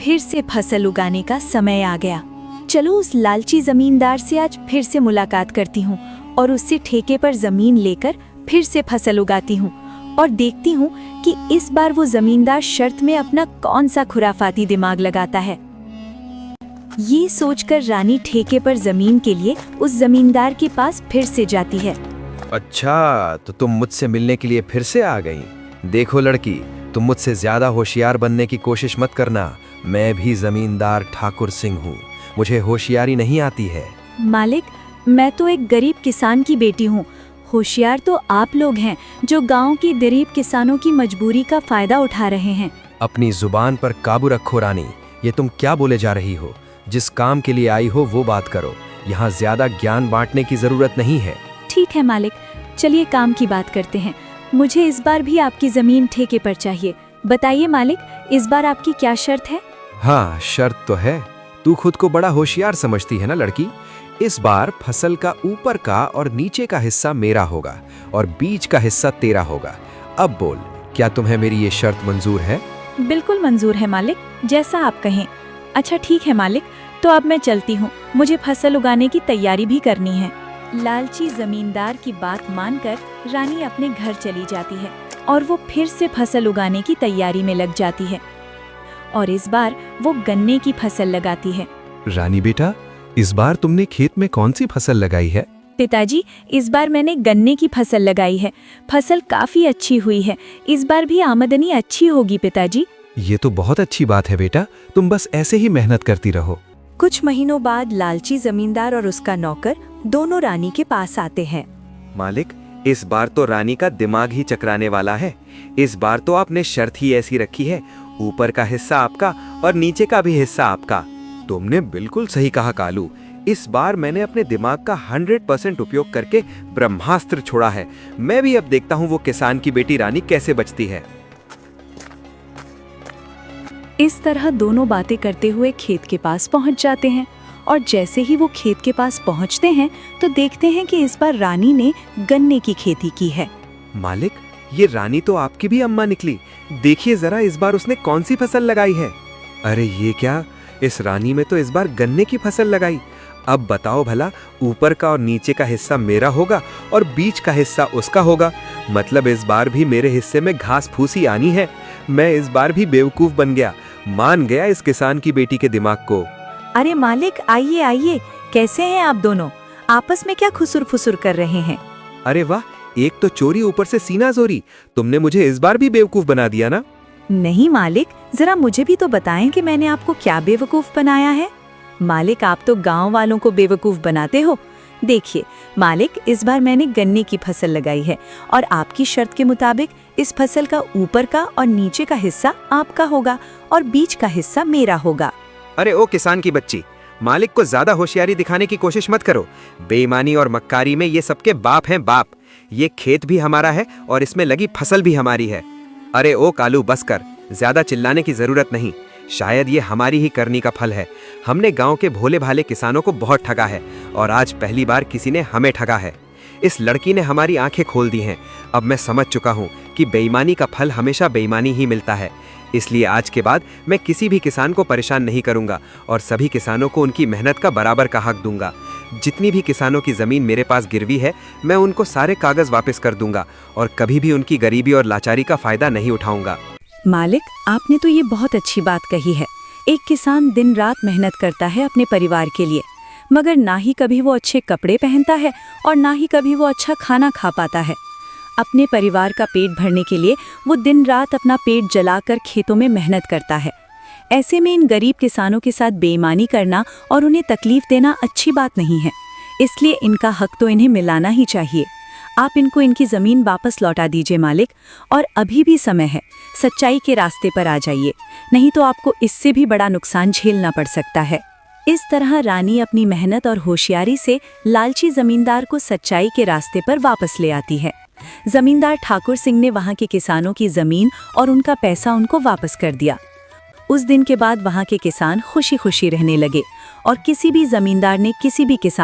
फिर से फसल उगाने का समय आ गया। चलो उस लालची जमींदार से आज फिर से मुलाकात करती हूँ और उससे ठेके पर जमीन लेकर फिर से फसल उगाती हूँ और देखती हूँ कि इस बार वो जमींदार शर्त में अपना कौन सा खुराफाती दिमाग लगाता है। ये सोचकर रानी ठेके पर जमीन के लिए उस जमींदार के पास फिर से जाती है। अच्छा, तो तुम मुझसे मिलने के लिए फिर से आ गई। देखो लड़की, तुम मुझसे ज्यादा होशियार बनने की कोशिश मत करना। मैं भी जमींदार ठाकुर सिंह हूँ, मुझे होशियारी नहीं आती है। मालिक, मैं तो एक गरीब किसान की बेटी हूँ। होशियार तो आप लोग हैं जो गांव के गरीब किसानों की मजबूरी का फायदा उठा रहे हैं। अपनी जुबान पर काबू रखो रानी। ये तुम क्या बोले जा रही हो? जिस काम के लिए आई हो वो बात करो। यहाँ ज्यादा ज्ञान बांटने की जरूरत नहीं है। ठीक है मालिक, चलिए काम की बात करते हैं। मुझे इस बार भी आपकी जमीन ठेके पर चाहिए। बताइए मालिक, इस बार आपकी क्या शर्त है? हाँ, शर्त तो है। तू खुद को बड़ा होशियार समझती है ना लड़की। इस बार फसल का ऊपर का और नीचे का हिस्सा मेरा होगा और बीच का हिस्सा तेरा होगा। अब बोल, क्या तुम्हें मेरी ये शर्त मंजूर है? बिल्कुल मंजूर है मालिक, जैसा आप कहें। अच्छा ठीक है मालिक, तो अब मैं चलती हूँ, मुझे फसल उगाने की तैयारी भी करनी है। लालची जमींदार की बात मानकर रानी अपने घर चली जाती है और वो फिर से फसल उगाने की तैयारी में लग जाती है और इस बार वो गन्ने की फसल लगाती है। रानी बेटा, इस बार तुमने खेत में कौन सी फसल लगाई है? पिताजी, इस बार मैंने गन्ने की फसल लगाई है। फसल काफी अच्छी हुई है। इस बार भी आमदनी अच्छी होगी पिताजी। ये तो बहुत अच्छी बात है बेटा, तुम बस ऐसे ही मेहनत करती रहो। कुछ महीनों बाद लालची जमींदार और उसका नौकर दोनों रानी के पास आते हैं। मालिक, इस बार तो रानी का दिमाग ही चकराने वाला है। इस बार तो आपने शर्त ही ऐसी रखी है, ऊपर का हिस्सा आपका और नीचे का भी हिस्सा आपका। तुमने बिल्कुल सही कहा कालू। इस बार मैंने अपने दिमाग का 100% उपयोग करके ब्रह्मास्त्र छोड़ा है। मैं भी अब देखता हूँ वो किसान की बेटी रानी कैसे बचती है। इस तरह दोनों बातें करते हुए खेत के पास पहुंच जाते हैं और जैसे ही वो खेत के पास पहुंचते हैं तो देखते हैं कि इस बार रानी ने गन्ने की खेती की है। मालिक, ये रानी तो आपकी भी अम्मा निकली। देखिए जरा, इस बार उसने कौन सी फसल लगाई है। अरे ये क्या, इस रानी में तो इस बार गन्ने की फसल लगाई। अब बताओ भला, ऊपर का और नीचे का हिस्सा मेरा होगा और बीच का हिस्सा उसका होगा। मतलब इस बार भी मेरे हिस्से में घास फूसी आनी है। मैं इस बार भी बेवकूफ बन गया, मान गया इस किसान की बेटी के दिमाग को। अरे मालिक, आइए आइए, कैसे हैं आप दोनों? आपस में क्या खुसुर फुसुर कर रहे हैं? अरे वाह, एक तो चोरी ऊपर से सीना जोरी। तुमने मुझे इस बार भी बेवकूफ बना दिया ना। नहीं मालिक, जरा मुझे भी तो बताएं कि मैंने आपको क्या बेवकूफ बनाया है। मालिक, आप तो गांव वालों को बेवकूफ बनाते हो। देखिए मालिक, इस बार मैंने गन्ने की फसल लगाई है और आपकी शर्त के मुताबिक इस फसल का ऊपर का और नीचे का हिस्सा आपका होगा और बीच का हिस्सा मेरा होगा। अरे ओ किसान की बच्ची, मालिक को ज्यादा होशियारी दिखाने की कोशिश मत करो। बेईमानी और मक्कारी में ये सबके बाप हैं बाप। ये खेत भी हमारा है और इसमें लगी फसल भी हमारी है। अरे ओ कालू, बस कर, ज्यादा चिल्लाने की जरूरत नहीं। शायद ये हमारी ही करनी का फल है। हमने गांव के भोले भाले किसानों को बहुत ठगा है और आज पहली बार किसी ने हमें ठगा है। इस लड़की ने हमारी आंखें खोल दी हैं। अब मैं समझ चुका हूँ कि बेईमानी का फल हमेशा बेईमानी ही मिलता है। इसलिए आज के बाद मैं किसी भी किसान को परेशान नहीं करूंगा और सभी किसानों को उनकी मेहनत का बराबर का हक दूंगा। जितनी भी किसानों की जमीन मेरे पास गिरवी है, मैं उनको सारे कागज वापस कर दूंगा और कभी भी उनकी गरीबी और लाचारी का फायदा नहीं उठाऊंगा। मालिक, आपने तो ये बहुत अच्छी बात कही है। एक किसान दिन रात मेहनत करता है अपने परिवार के लिए, मगर ना ही कभी वो अच्छे कपड़े पहनता है और ना ही कभी वो अच्छा खाना खा पाता है। अपने परिवार का पेट भरने के लिए वो दिन रात अपना पेट जलाकर खेतों में मेहनत करता है। ऐसे में इन गरीब किसानों के साथ बेईमानी करना और उन्हें तकलीफ देना अच्छी बात नहीं है। इसलिए इनका हक तो इन्हें मिलाना ही चाहिए। आप इनको इनकी जमीन वापस लौटा दीजिए मालिक, और अभी भी समय है, सच्चाई के रास्ते पर आ जाइए, नहीं तो आपको इससे भी बड़ा नुकसान झेलना पड़ सकता है। इस तरह रानी अपनी मेहनत और होशियारी से लालची जमींदार को सच्चाई के रास्ते पर वापस ले आती है। जमींदार ठाकुर सिंह ने वहां के किसानों की जमीन और उनका पैसा उनको वापस कर दिया। उस दिन के बाद वहां के किसान खुशी खुशी रहने लगे और किसी भी जमींदार ने किसी भी किसान